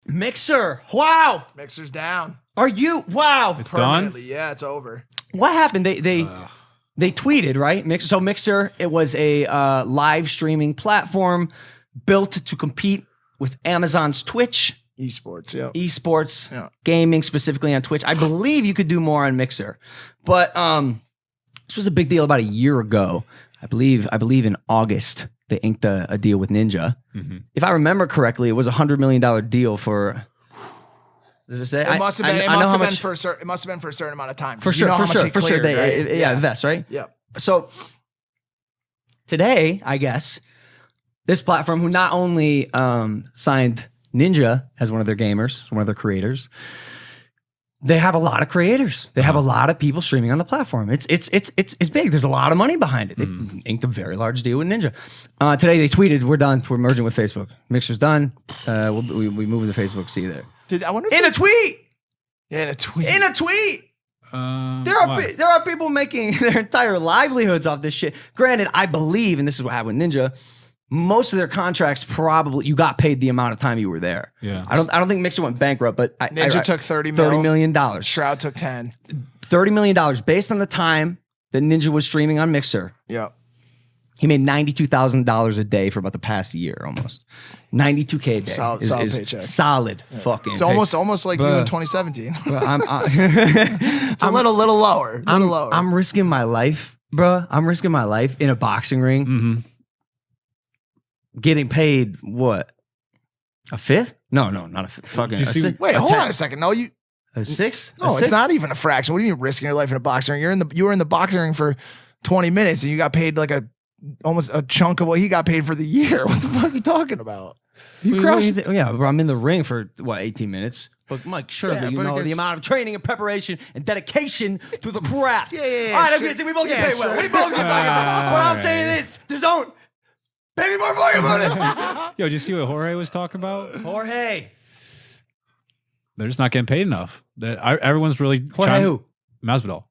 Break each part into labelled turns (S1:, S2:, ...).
S1: Mixer. Wow.
S2: Mixer's down.
S1: Are you? Wow.
S3: It's done?
S2: Yeah, it's over.
S1: What happened? They tweeted, right? Mixer, it was a live streaming platform built to compete with Amazon's Twitch.
S2: Esports, yeah.
S1: Esports, gaming specifically on Twitch. I believe you could do more on Mixer. But this was a big deal about a year ago. I believe in August, they inked a deal with Ninja. Mm-hmm. If I remember correctly, it was a $100 million deal for. Does it say?
S2: It must have been. It must have been for a certain amount of time.
S1: For sure. Right? Yeah, invest, right?
S2: Yeah.
S1: So today, I guess this platform, who not only signed Ninja as one of their gamers, one of their creators, they have a lot of creators. They have a lot of people streaming on the platform. It's big. There's a lot of money behind it. They inked a very large deal with Ninja. Today they tweeted, "We're done. We're merging with Facebook. Mixer's done. We moved to Facebook. See you there."
S2: I wonder if
S1: in a tweet.
S2: Yeah,
S1: in a tweet. There are people making their entire livelihoods off this shit. Granted, I believe, and this is what happened with Ninja, most of their contracts probably you got paid the amount of time you were there.
S3: Yeah.
S1: I don't think Mixer went bankrupt, but
S2: Ninja took $30
S1: million.
S2: Shroud took 10.
S1: $30 million based on the time that Ninja was streaming on Mixer.
S2: Yeah.
S1: He made $92,000 a day for about the past year almost. $92K a day.
S2: Solid paycheck.
S1: Solid fucking
S2: It's almost like you in 2017. It's a little lower.
S1: I'm risking my life, bro. I'm risking my life in a boxing ring.
S3: Mm-hmm.
S1: Getting paid what? A fifth? No, not a fifth. Fucking
S2: wait, hold on a second. No,
S1: a sixth?
S2: No, it's not even a fraction. What do you mean risking your life in a boxing ring? You were in the boxing ring for 20 minutes and you got paid like almost a chunk of what he got paid for the year. What the fuck are you talking about? You crushed.
S1: Yeah, bro, I'm in the ring for 18 minutes. But Mike, surely you know the amount of training and preparation and dedication to the craft.
S2: Yeah.
S1: All right, sure. We both get paid well. We both get fucking paid. What I'm saying is, just don't pay me more fucking money.
S3: Yo, did you see what Jorge was talking about?
S1: Jorge.
S3: They're just not getting paid enough. Everyone's really
S1: Jorge who?
S3: Masvidal.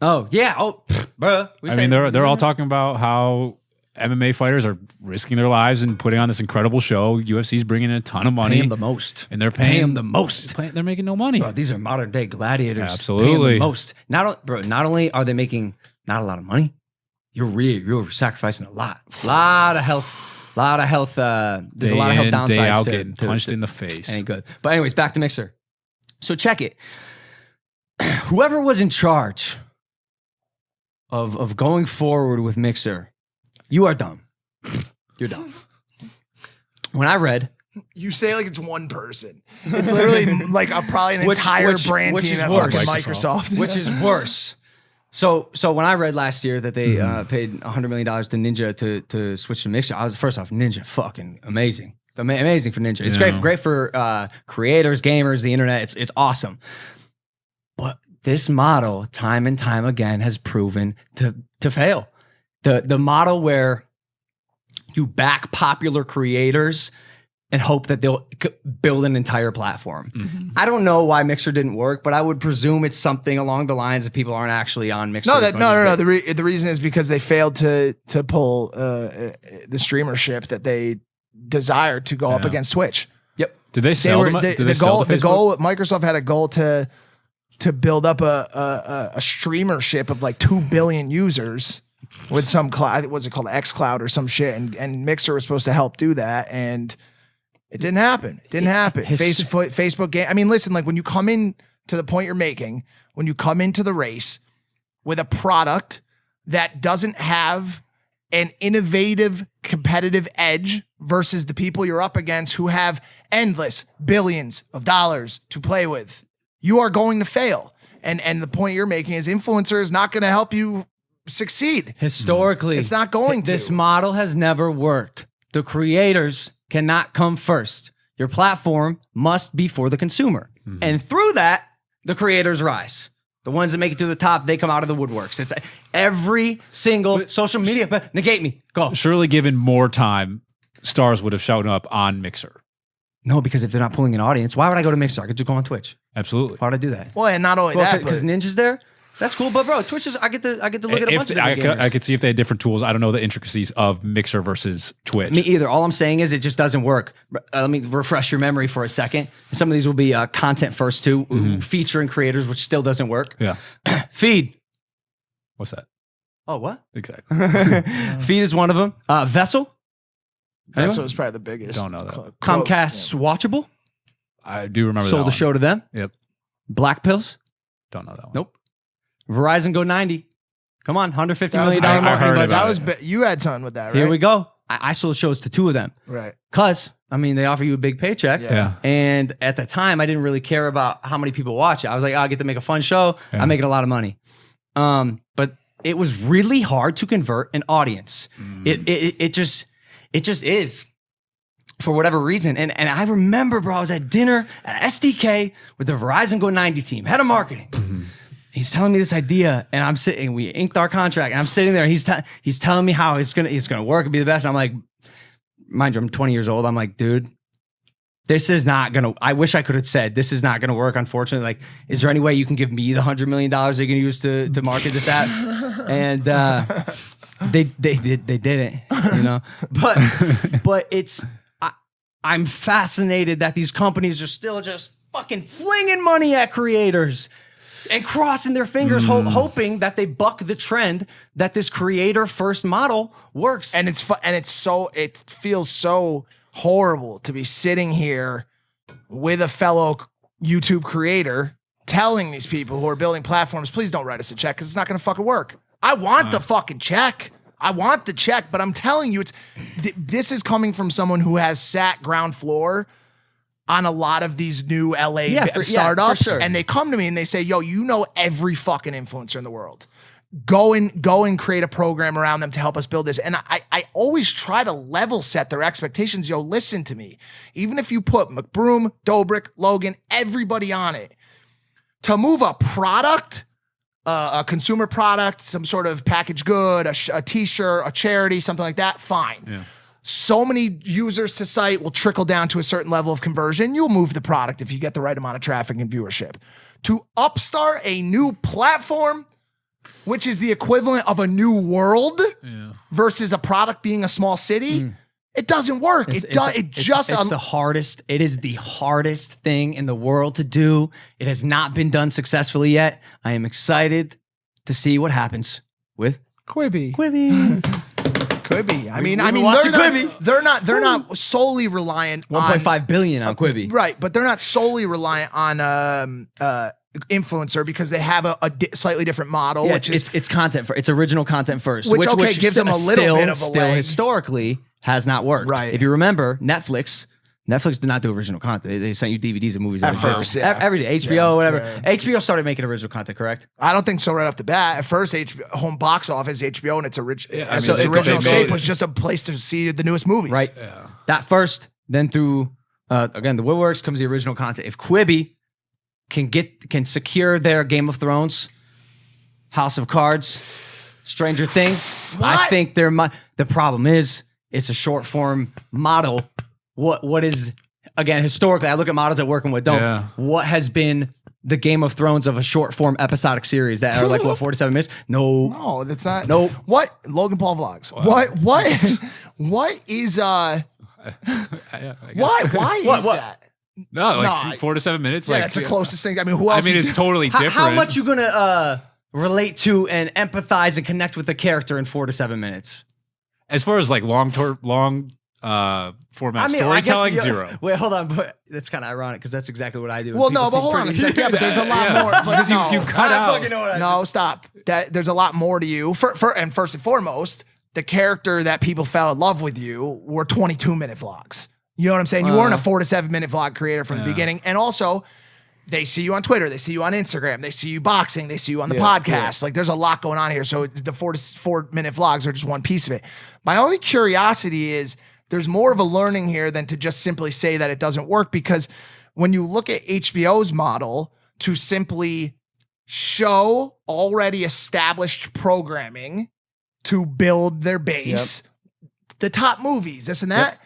S1: Oh, yeah. Oh, bro.
S3: I mean, they're all talking about how MMA fighters are risking their lives and putting on this incredible show. UFC's bringing in a ton of money.
S1: Paying them the most.
S3: And they're paying
S1: them the most.
S3: They're making no money.
S1: Bro, these are modern day gladiators.
S3: Absolutely.
S1: Paying them the most. Not only are they making not a lot of money, you're sacrificing a lot. A lot of health. There's a lot of health downsides.
S3: Day out getting punched in the face.
S1: Ain't good. But anyways, back to Mixer. So check it. Whoever was in charge of going forward with Mixer, you are dumb. You're dumb. When I read,
S2: you say like it's one person. It's literally like probably an entire brand team at fucking Microsoft.
S1: Which is worse. So when I read last year that they paid $100 million to Ninja to switch to Mixer, I was first off, Ninja fucking amazing. Amazing for Ninja. It's great for creators, gamers, the internet. It's awesome. But this model, time and time again, has proven to fail. The model where you back popular creators and hope that they'll build an entire platform. Mm-hmm. I don't know why Mixer didn't work, but I would presume it's something along the lines of people aren't actually on Mixer.
S2: No. The reason is because they failed to pull the streamership that they desired to go up against Twitch.
S1: Yep.
S3: Did they sell them?
S2: The goal. Microsoft had a goal to build up a streamership of like 2 billion users with some cloud. What's it called? xCloud or some shit. And Mixer was supposed to help do that, and it didn't happen. Facebook game. I mean, listen, like when you come in to the point you're making, when you come into the race with a product that doesn't have an innovative competitive edge versus the people you're up against who have endless billions of dollars to play with, you are going to fail. And the point you're making is influencer is not going to help you succeed.
S1: Historically,
S2: it's not going to.
S1: This model has never worked. The creators cannot come first. Your platform must be for the consumer. Mm-hmm. And through that, the creators rise. The ones that make it to the top, they come out of the woodworks. It's every single social media. But negate me. Go.
S3: Surely given more time, stars would have shown up on Mixer.
S1: No, because if they're not pulling an audience, why would I go to Mixer? I could just go on Twitch.
S3: Absolutely.
S1: Why would I do that?
S2: Well, and not only that,
S1: because Ninja's there. That's cool, but bro, Twitch is I get to look at a bunch of different gamers.
S3: I could see if they had different tools. I don't know the intricacies of Mixer versus Twitch.
S1: Me either. All I'm saying is it just doesn't work. Let me refresh your memory for a second. Some of these will be content first too, featuring creators, which still doesn't work.
S3: Yeah.
S1: Feed.
S3: What's that?
S1: Oh, what?
S3: Exactly.
S1: Feed is one of them. Vessel.
S2: That's was probably the biggest.
S3: Don't know that.
S1: Comcast Watchable.
S3: I do remember
S1: Sold
S3: that
S1: the show to them.
S3: Yep.
S1: Black Pills.
S3: Don't know that one.
S1: Nope. Verizon Go 90. Come on, $150 million
S3: I
S1: marketing
S3: heard
S1: budget.
S3: about
S2: That was you had something with that, right?
S1: Here we go. I sold shows to two of them.
S2: Right.
S1: Cause I mean they offer you a big paycheck.
S3: Yeah.
S1: And at the time I didn't really care about how many people watch it. I was like, I get to make a fun show.
S3: Yeah.
S1: I'm making a lot of money. But it was really hard to convert an audience. It just is. For whatever reason. And I remember, bro, I was at dinner at SDK with the Verizon Go 90 team, head of marketing. He's telling me this idea, and I'm sitting, we inked our contract, and I'm sitting there, and he's telling me how it's gonna work and be the best. I'm like, mind you, I'm 20 years old. I'm like, dude, this is not gonna, I wish I could have said, this is not gonna work, unfortunately. Like, is there any way you can give me the $100 million you're gonna use to market this at? And they didn't, you know? But it's, I'm fascinated that these companies are still just fucking flinging money at creators and crossing their fingers, hoping that they buck the trend that this creator first model works.
S2: And it feels so horrible to be sitting here with a fellow YouTube creator telling these people who are building platforms, please don't write us a check because it's not going to fucking work. I want the fucking check. I want the check, but I'm telling you, this is coming from someone who has sat ground floor on a lot of these new LA startups,
S1: for sure.
S2: And they come to me and they say, yo, you know every fucking influencer in the world. Go and create a program around them to help us build this. And I always try to level set their expectations. Yo, listen to me. Even if you put McBroom, Dobrik, Logan, everybody on it, to move a product, a consumer product, some sort of packaged good, a t-shirt, a charity, something like that, fine.
S3: Yeah.
S2: So many users to site will trickle down to a certain level of conversion. You'll move the product if you get the right amount of traffic and viewership. To upstart a new platform, which is the equivalent of a new world versus a product being a small city, it doesn't work. It's
S1: the hardest. It is the hardest thing in the world to do. It has not been done successfully yet. I am excited to see what happens with
S2: Quibi. I mean, they're not solely reliant on
S1: 1.5 billion on Quibi.
S2: Right, but they're not solely reliant on influencer because they have a slightly different model.
S1: Yeah,
S2: which is
S1: it's content for it's original content first,
S2: which gives them a little bit of a leg.
S1: Historically has not worked.
S2: Right.
S1: If you remember, Netflix did not do original content. They sent you DVDs and movies
S2: At first, yeah.
S1: every day. HBO, whatever. Yeah. HBO started making original content, correct?
S2: I don't think so right off the bat. At first, home box office, HBO, and its original shape was just a place to see the newest movies.
S1: Right. Yeah. That first, then through again the woodworks comes the original content. If Quibi can secure their Game of Thrones, House of Cards, Stranger Things, I think the problem is it's a short form model. What is, again, historically, I look at models that work and what don't. Yeah. What has been the Game of Thrones of a short form episodic series that are like, 47 minutes? No,
S2: that's not.
S1: Nope.
S2: What? Logan Paul vlogs.
S1: Wow.
S2: What is, why is that?
S3: No, 4 to 7 minutes.
S2: Yeah, that's the closest thing. I mean, who else?
S3: It's totally different.
S1: How much you gonna relate to and empathize and connect with the character in 4 to 7 minutes?
S3: As far as like long format storytelling, zero.
S1: Wait, hold on, but that's kind of ironic because that's exactly what I do.
S2: Well, no, but hold on a second. Yeah, but there's a lot more. Because
S3: you cut out.
S2: No, stop. There's a lot more to you. And first and foremost, the character that people fell in love with you were 22-minute vlogs. You know what I'm saying? You weren't a 4 to 7 minute vlog creator from the beginning. And also, they see you on Twitter, they see you on Instagram, they see you boxing, they see you on the podcast. Like, there's a lot going on here. So the 4 minute vlogs are just one piece of it. My only curiosity is there's more of a learning here than to just simply say that it doesn't work, because when you look at HBO's model to simply show already established programming to build their base, the top movies, this and that,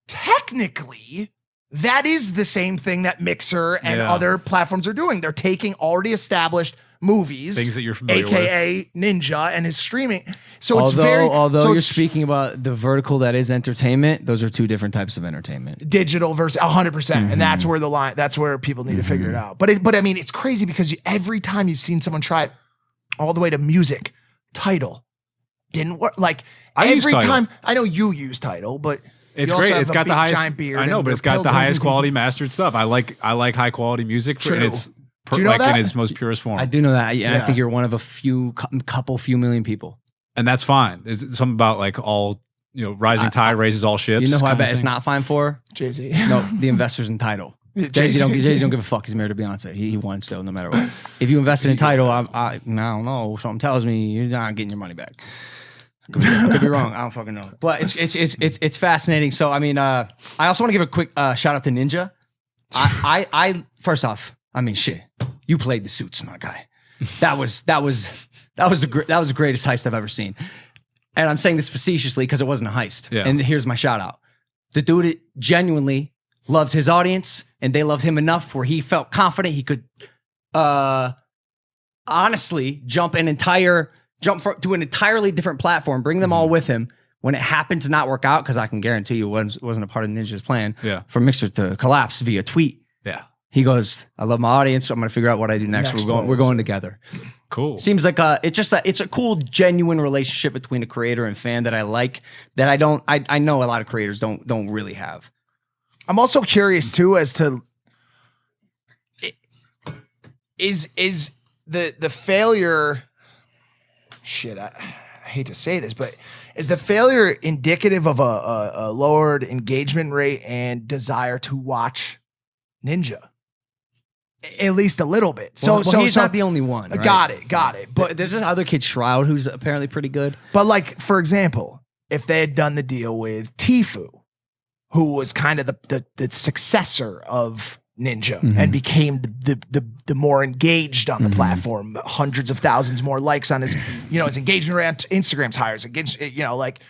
S2: technically, that is the same thing that Mixer and other platforms are doing. They're taking already established movies,
S3: Things that you're familiar
S2: aka Ninja and his streaming. So it's
S1: although
S2: so
S1: you're
S2: it's
S1: speaking about the vertical that is entertainment, those are two different types of entertainment.
S2: digital versus 100%, and that's where the line. That's where people need to figure it out. But I mean, it's crazy because every time you've seen someone try it, all the way to music, Tidal didn't work. Like every time, I know you use Tidal, but
S3: it's
S2: you also
S3: great.
S2: have
S3: It's
S2: a
S3: got the
S2: big
S3: highest.
S2: giant beard.
S3: I know,
S2: and
S3: but
S2: you're
S3: it's got the
S2: pilgrim.
S3: highest quality mastered stuff. I like high quality music
S2: True.
S3: in its
S2: Do you know that?
S3: in its most purest form.
S1: I do know that. I
S2: Yeah.
S1: think you're one of a few million people.
S3: And that's fine. It's something about like all rising tide raises all ships.
S1: You know who I
S3: kind of
S1: bet it's
S3: thing.
S1: not fine for?
S2: Jay-Z.
S1: No, the investors in Tidal. Jay-Z don't give a fuck. He's married to Beyonce. He won still, no matter what. If you invested in Tidal, I don't know. Something tells me you're not getting your money back. Could be wrong. I don't fucking know. But it's fascinating. So I mean, I also want to give a quick shout out to Ninja. I first off, I mean, shit. You played the suits, my guy. That was the greatest heist I've ever seen. And I'm saying this facetiously because it wasn't a heist.
S3: Yeah.
S1: And here's my shout out. The dude genuinely loved his audience, and they loved him enough where he felt confident he could honestly jump to an entirely different platform, bring them all with him. When it happened to not work out, because I can guarantee you it wasn't a part of Ninja's plan for Mixer to collapse via tweet.
S3: Yeah.
S1: He goes, I love my audience, so I'm going to figure out what I do next. We're going together.
S3: Cool.
S1: Seems like it's a cool, genuine relationship between a creator and fan that I like, that I know a lot of creators don't really have.
S2: I'm also curious too as to is the failure. Shit, I hate to say this, but is the failure indicative of a lowered engagement rate and desire to watch Ninja? At least a little bit. So
S1: he's not the only one. Right?
S2: Got it. But
S1: there's this other kid, Shroud, who's apparently pretty good.
S2: But like, for example, if they had done the deal with Tfue, who was kind of the successor of Ninja and became the more engaged on the platform, hundreds of thousands more likes on his, his engagement rate on Instagram's higher, like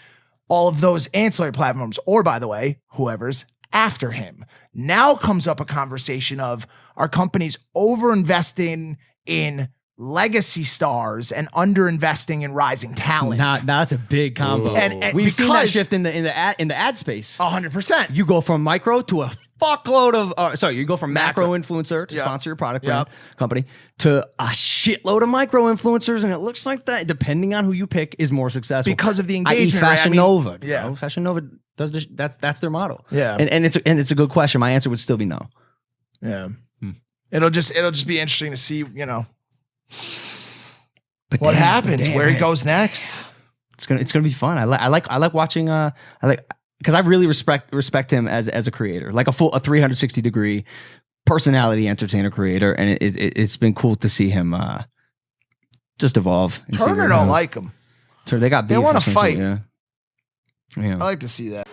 S2: all of those ancillary platforms, or by the way, whoever's after him. Now comes up a conversation of, are companies over-investing in legacy stars and under-investing in rising talent?
S1: That's a big combo.
S2: And
S1: we've seen that shift in the ad space.
S2: 100%.
S1: You go from micro to a fuckload of you go from macro influencer to sponsor your product brand company to a shitload of micro influencers, and it looks like that, depending on who you pick, is more successful
S2: because of the engagement.
S1: Fashion Nova.
S2: Yeah.
S1: Fashion Nova does this, that's their model.
S2: Yeah.
S1: And it's a good question. My answer would still be no.
S2: Yeah. It'll just be interesting to see,
S1: But
S2: what happens, where he goes next.
S1: It's gonna be fun. I like watching. Because I really respect him as a creator, like a 360 degree personality entertainer creator, and it's been cool to see him just evolve.
S2: Turner don't like him.
S1: They got beef.
S2: They want to fight.
S1: Yeah.
S2: I like to see that.